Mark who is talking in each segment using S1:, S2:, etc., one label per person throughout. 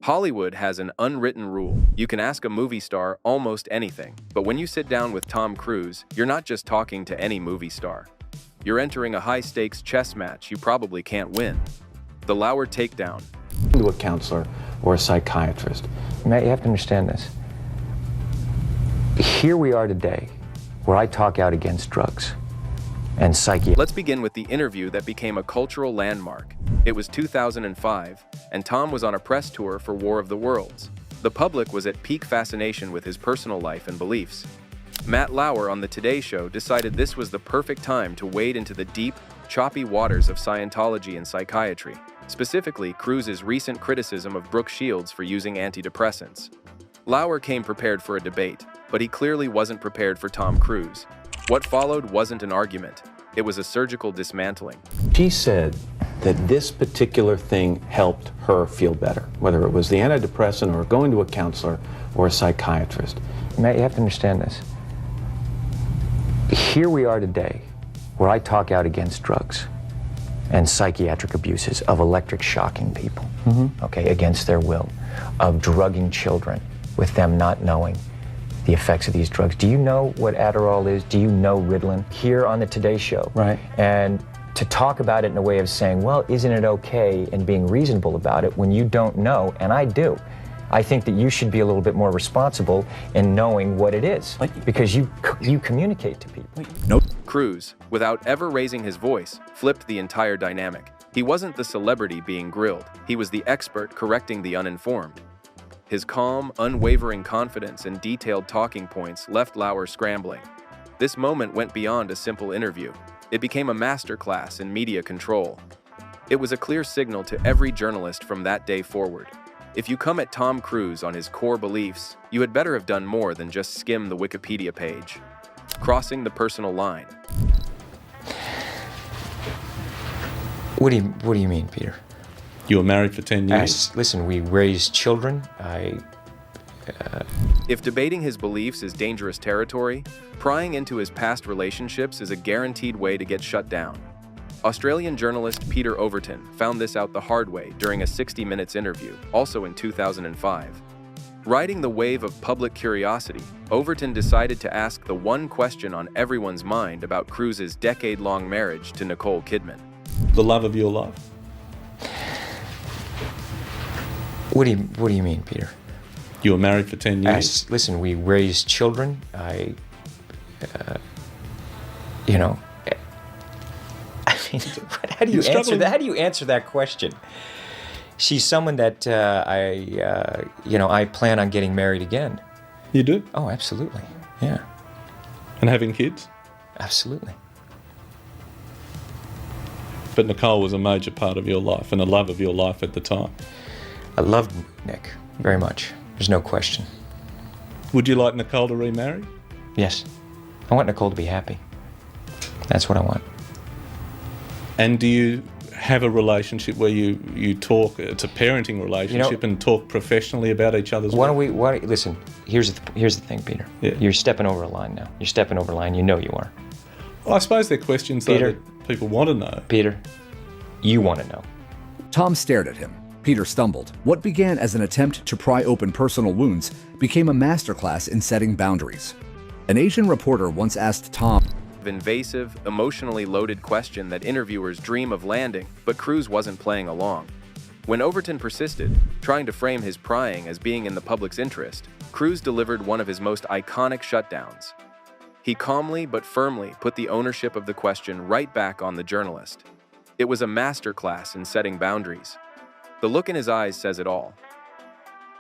S1: Hollywood has an unwritten rule. You can ask a movie star almost anything, but when you sit down with Tom Cruise, you're not just talking to any movie star. You're entering a high-stakes chess match you probably can't win. The Lauer takedown.
S2: To a counselor or a psychiatrist.
S3: Matt, you have to understand this. Here we are today, where I talk out against drugs and psychiatry.
S1: Let's begin with the interview that became a cultural landmark. It was 2005, and Tom was on a press tour for War of the Worlds. The public was at peak fascination with his personal life and beliefs. Matt Lauer on the Today Show decided this was the perfect time to wade into the deep, choppy waters of Scientology and psychiatry, specifically Cruise's recent criticism of Brooke Shields for using antidepressants. Lauer came prepared for a debate, but he clearly wasn't prepared for Tom Cruise. What followed wasn't an argument. It was a surgical dismantling.
S2: She said that this particular thing helped her feel better, whether it was the antidepressant or going to a counselor or a psychiatrist.
S3: Matt, you have to understand this. Here we are today, where I talk out against drugs and psychiatric abuses of electric shocking people, okay, against their will, of drugging children with them not knowing the effects of these drugs. Do you know what Adderall is? Do you know Ritalin? Here on the Today Show.
S2: Right.
S3: And to talk about it in a way of saying, well, isn't it okay, and being reasonable about it when you don't know, and I do. I think that you should be a little bit more responsible in knowing what it is, because you communicate to people.
S1: Nope. Cruise, without ever raising his voice, flipped the entire dynamic. He wasn't the celebrity being grilled. He was the expert correcting the uninformed. His calm, unwavering confidence and detailed talking points left Lauer scrambling. This moment went beyond a simple interview. It became a masterclass in media control. It was a clear signal to every journalist from that day forward. If you come at Tom Cruise on his core beliefs, you had better have done more than just skim the Wikipedia page. Crossing the personal line.
S3: What do you mean, Peter?
S4: You were married for 10 years?
S3: Listen, we raised children.
S1: If debating his beliefs is dangerous territory, prying into his past relationships is a guaranteed way to get shut down. Australian journalist Peter Overton found this out the hard way during a 60 Minutes interview, also in 2005. Riding the wave of public curiosity, Overton decided to ask the one question on everyone's mind about Cruise's decade-long marriage to Nicole Kidman.
S4: The love of your life?
S3: What do you mean, Peter?
S4: You were married for 10 years?
S3: Listen, we raised children. I mean, how do you answer that? How do you answer that question? She's someone that I plan on getting married again.
S4: You do?
S3: Oh, absolutely. Yeah.
S4: And having kids?
S3: Absolutely.
S4: But Nicole was a major part of your life and a love of your life at the time.
S3: I loved Nick very much. There's no question.
S4: Would you like Nicole to remarry?
S3: Yes. I want Nicole to be happy. That's what I want.
S4: And do you have a relationship where you talk, it's a parenting relationship, and talk professionally about each other's work?
S3: Listen, here's the thing, Peter.
S4: Yeah.
S3: You're stepping over a line now. You're stepping over a line. You know you are.
S4: Well, I suppose they're questions
S3: Peter,
S4: that people want to know.
S3: Peter, you want to know.
S5: Tom stared at him. Peter stumbled. What began as an attempt to pry open personal wounds became a masterclass in setting boundaries. An Asian reporter once asked Tom,
S1: invasive, emotionally loaded question that interviewers dream of landing, but Cruise wasn't playing along. When Overton persisted, trying to frame his prying as being in the public's interest, Cruise delivered one of his most iconic shutdowns. He calmly but firmly put the ownership of the question right back on the journalist. It was a masterclass in setting boundaries. The look in his eyes says it all.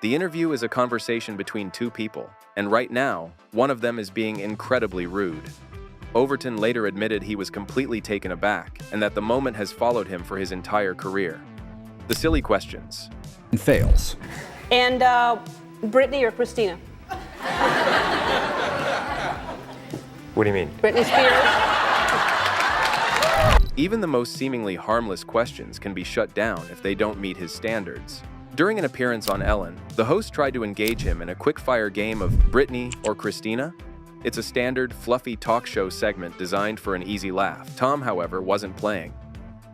S1: The interview is a conversation between two people, and right now, one of them is being incredibly rude. Overton later admitted he was completely taken aback and that the moment has followed him for his entire career. The silly questions.
S5: and fails.
S6: And Britney or Christina?
S3: What do you mean?
S6: Britney Spears.
S1: Even the most seemingly harmless questions can be shut down if they don't meet his standards. During an appearance on Ellen, the host tried to engage him in a quick-fire game of Britney or Christina. It's a standard, fluffy talk show segment designed for an easy laugh. Tom, however, wasn't playing.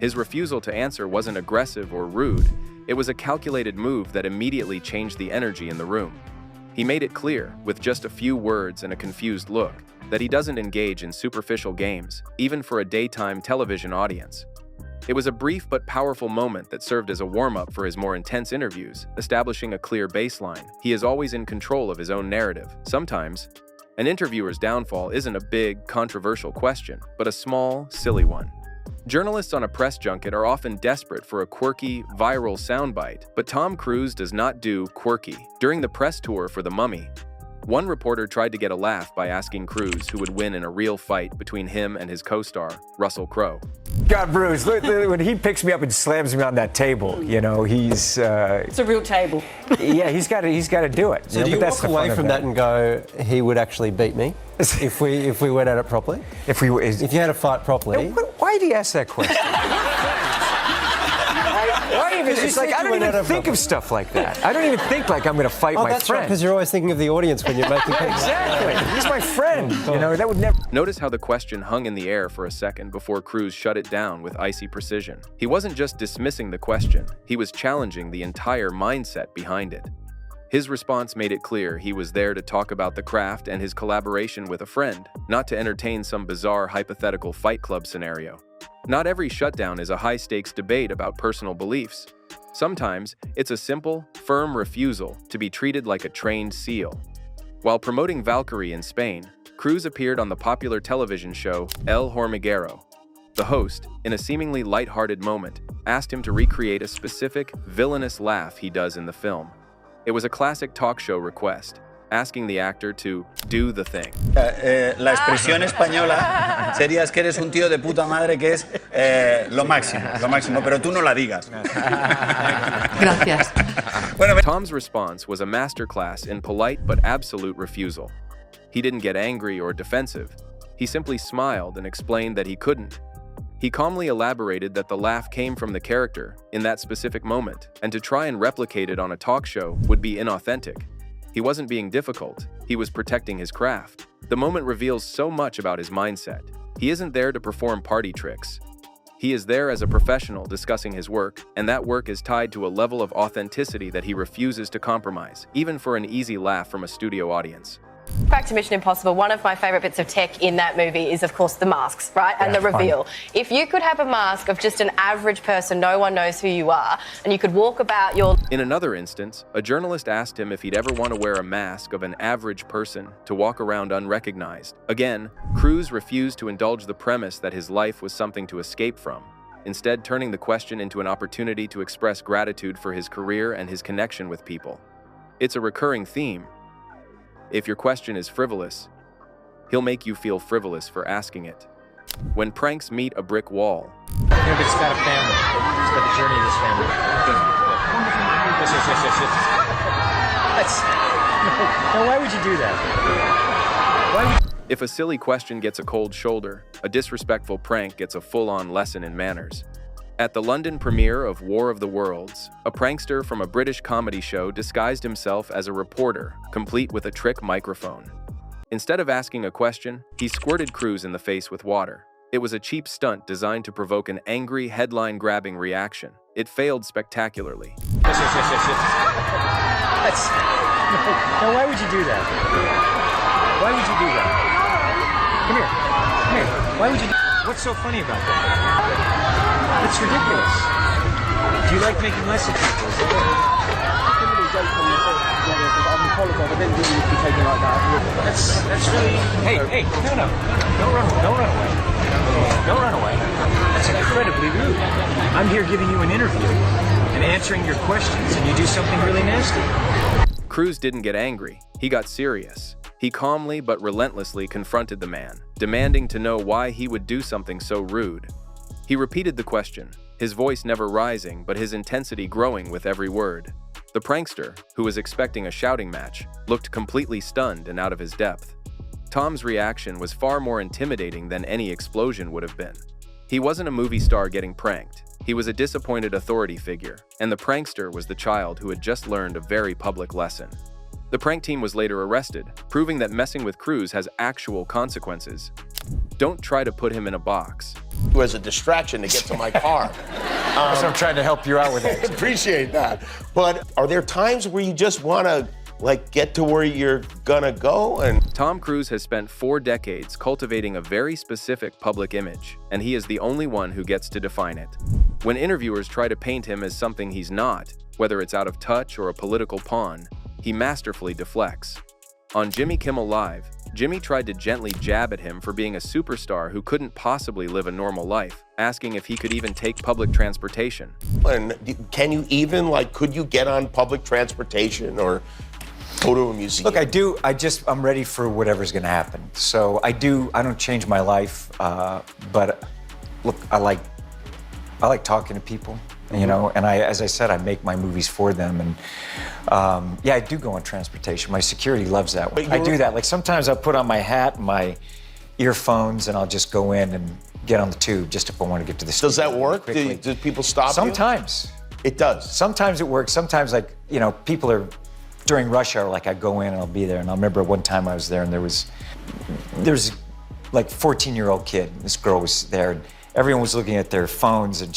S1: His refusal to answer wasn't aggressive or rude, it was a calculated move that immediately changed the energy in the room. He made it clear, with just a few words and a confused look, that he doesn't engage in superficial games, even for a daytime television audience. It was a brief but powerful moment that served as a warm-up for his more intense interviews, establishing a clear baseline. He is always in control of his own narrative. Sometimes, an interviewer's downfall isn't a big, controversial question, but a small, silly one. Journalists on a press junket are often desperate for a quirky, viral soundbite, but Tom Cruise does not do quirky. During the press tour for The Mummy, one reporter tried to get a laugh by asking Cruise who would win in a real fight between him and his co-star, Russell Crowe.
S3: God, Bruce, when he picks me up and slams me on that table, you know, he's...
S6: It's a real table.
S3: Yeah, he's got to do it.
S7: So do you walk away from that and go, he would actually beat me if we went at it properly? If you had a fight properly?
S3: Why do you ask that question? It's like, I don't even think of stuff like that. I don't even think like I'm going to fight my friend.
S7: That's right, because you're always thinking of the audience when you're making things.
S3: Exactly. He's my friend. You know, that would never...
S1: Notice how the question hung in the air for a second before Cruise shut it down with icy precision. He wasn't just dismissing the question, he was challenging the entire mindset behind it. His response made it clear he was there to talk about the craft and his collaboration with a friend, not to entertain some bizarre hypothetical Fight Club scenario. Not every shutdown is a high-stakes debate about personal beliefs. Sometimes, it's a simple, firm refusal to be treated like a trained SEAL. While promoting Valkyrie in Spain, Cruise appeared on the popular television show El Hormiguero. The host, in a seemingly lighthearted moment, asked him to recreate a specific, villainous laugh he does in the film. It was a classic talk show request, asking the actor to do the thing.
S8: La expresión española sería es que eres un tío de puta madre que es lo máximo, pero tú no la digas.
S6: Gracias.
S1: Tom's response was a masterclass in polite but absolute refusal. He didn't get angry or defensive. He simply smiled and explained that he couldn't. He calmly elaborated that the laugh came from the character in that specific moment, and to try and replicate it on a talk show would be inauthentic. He wasn't being difficult, he was protecting his craft. The moment reveals so much about his mindset. He isn't there to perform party tricks. He is there as a professional discussing his work, and that work is tied to a level of authenticity that he refuses to compromise, even for an easy laugh from a studio audience.
S9: Back to Mission Impossible, one of my favourite bits of tech in that movie is, of course, the masks, right? And the reveal. If you could have a mask of just an average person, no one knows who you are, and you could walk about your...
S1: In another instance, a journalist asked him if he'd ever want to wear a mask of an average person to walk around unrecognized. Again, Cruise refused to indulge the premise that his life was something to escape from, instead turning the question into an opportunity to express gratitude for his career and his connection with people. It's a recurring theme. If your question is frivolous, he'll make you feel frivolous for asking it. When pranks meet a brick wall.
S3: Yeah, but it's about a family. It's about the journey of this family. Yes. Now, why would you do that?
S1: If a silly question gets a cold shoulder, a disrespectful prank gets a full-on lesson in manners. At the London premiere of War of the Worlds, a prankster from a British comedy show disguised himself as a reporter, complete with a trick microphone. Instead of asking a question, he squirted Cruise in the face with water. It was a cheap stunt designed to provoke an angry, headline-grabbing reaction. It failed spectacularly.
S3: Yes. Now, why would you do that? Why would you do that? Come here. Why would you do that? What's so funny about that? It's ridiculous. Do you like making less of people? That's really... Hey, no. Don't run away. Don't run away. That's incredibly rude. I'm here giving you an interview and answering your questions, and you do something really nasty.
S1: Cruise didn't get angry. He got serious. He calmly but relentlessly confronted the man, demanding to know why he would do something so rude. He repeated the question, his voice never rising but his intensity growing with every word. The prankster, who was expecting a shouting match, looked completely stunned and out of his depth. Tom's reaction was far more intimidating than any explosion would have been. He wasn't a movie star getting pranked. He was a disappointed authority figure, and the prankster was the child who had just learned a very public lesson. The prank team was later arrested, proving that messing with Cruise has actual consequences. Don't try to put him in a box.
S10: As a distraction to get to my car.
S3: So I'm trying to help you out with it.
S10: Appreciate that. But are there times where you just want to get to where you're gonna go? And
S1: Tom Cruise has spent 4 decades cultivating a very specific public image, and he is the only one who gets to define it. When interviewers try to paint him as something he's not, whether it's out of touch or a political pawn, he masterfully deflects. On Jimmy Kimmel Live, Jimmy tried to gently jab at him for being a superstar who couldn't possibly live a normal life, asking if he could even take public transportation.
S10: And can you even, could you get on public transportation or go to a museum?
S3: Look, I do. I'm ready for whatever's going to happen. So I don't change my life, but look, I like talking to people, you know, and as I said, I make my movies for them. And yeah, I do go on transportation. My security loves that one. I do that. Like sometimes I'll put on my hat and my earphones and I'll just go in and get on the tube just if I want to get to the studio.
S10: Does that work? Do people stop you?
S3: Sometimes.
S10: It does?
S3: Sometimes it works. Sometimes, people are, during rush hour, I go in and I'll be there. And I remember one time I was there and there was like 14-year-old kid. This girl was there and everyone was looking at their phones and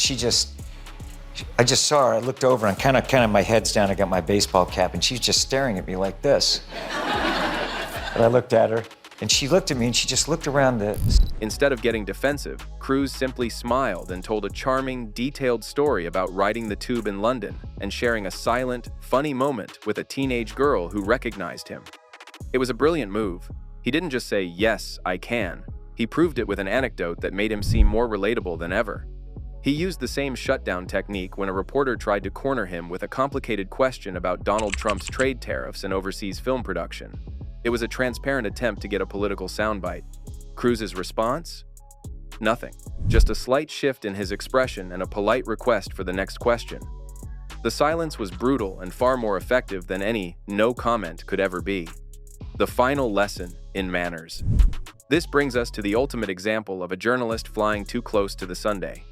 S3: I just saw her. I looked over and kind of my head's down. I got my baseball cap and she's just staring at me like this. And I looked at her and she looked at me and she just looked around
S1: Instead of getting defensive, Cruise simply smiled and told a charming, detailed story about riding the tube in London and sharing a silent, funny moment with a teenage girl who recognized him. It was a brilliant move. He didn't just say, "Yes, I can." He proved it with an anecdote that made him seem more relatable than ever. He used the same shutdown technique when a reporter tried to corner him with a complicated question about Donald Trump's trade tariffs and overseas film production. It was a transparent attempt to get a political soundbite. Cruise's response? Nothing. Just a slight shift in his expression and a polite request for the next question. The silence was brutal and far more effective than any no comment could ever be. The final lesson in manners. This brings us to the ultimate example of a journalist flying too close to the sundae.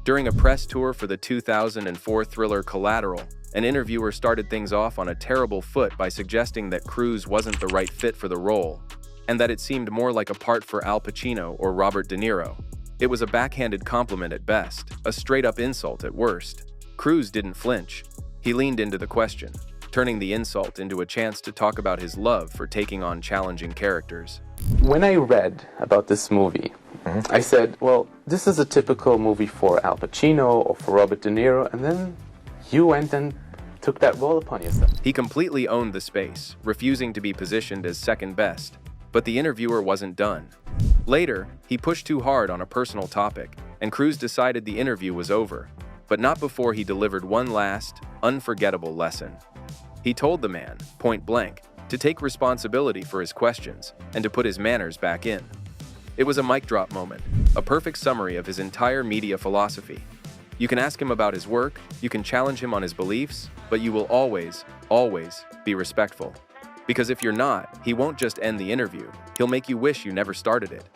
S1: During a press tour for the 2004 thriller Collateral, an interviewer started things off on a terrible foot by suggesting that Cruise wasn't the right fit for the role, and that it seemed more like a part for Al Pacino or Robert De Niro. It was a backhanded compliment at best, a straight-up insult at worst. Cruise didn't flinch. He leaned into the question, turning the insult into a chance to talk about his love for taking on challenging characters.
S11: When I read about this movie, I said, well, this is a typical movie for Al Pacino or for Robert De Niro, and then you went and took that role upon yourself.
S1: He completely owned the space, refusing to be positioned as second best. But the interviewer wasn't done. Later, he pushed too hard on a personal topic, and Cruise decided the interview was over, but not before he delivered one last, unforgettable lesson. He told the man, point blank, to take responsibility for his questions and to put his manners back in. It was a mic drop moment, a perfect summary of his entire media philosophy. You can ask him about his work, you can challenge him on his beliefs, but you will always, always be respectful. Because if you're not, he won't just end the interview, he'll make you wish you never started it.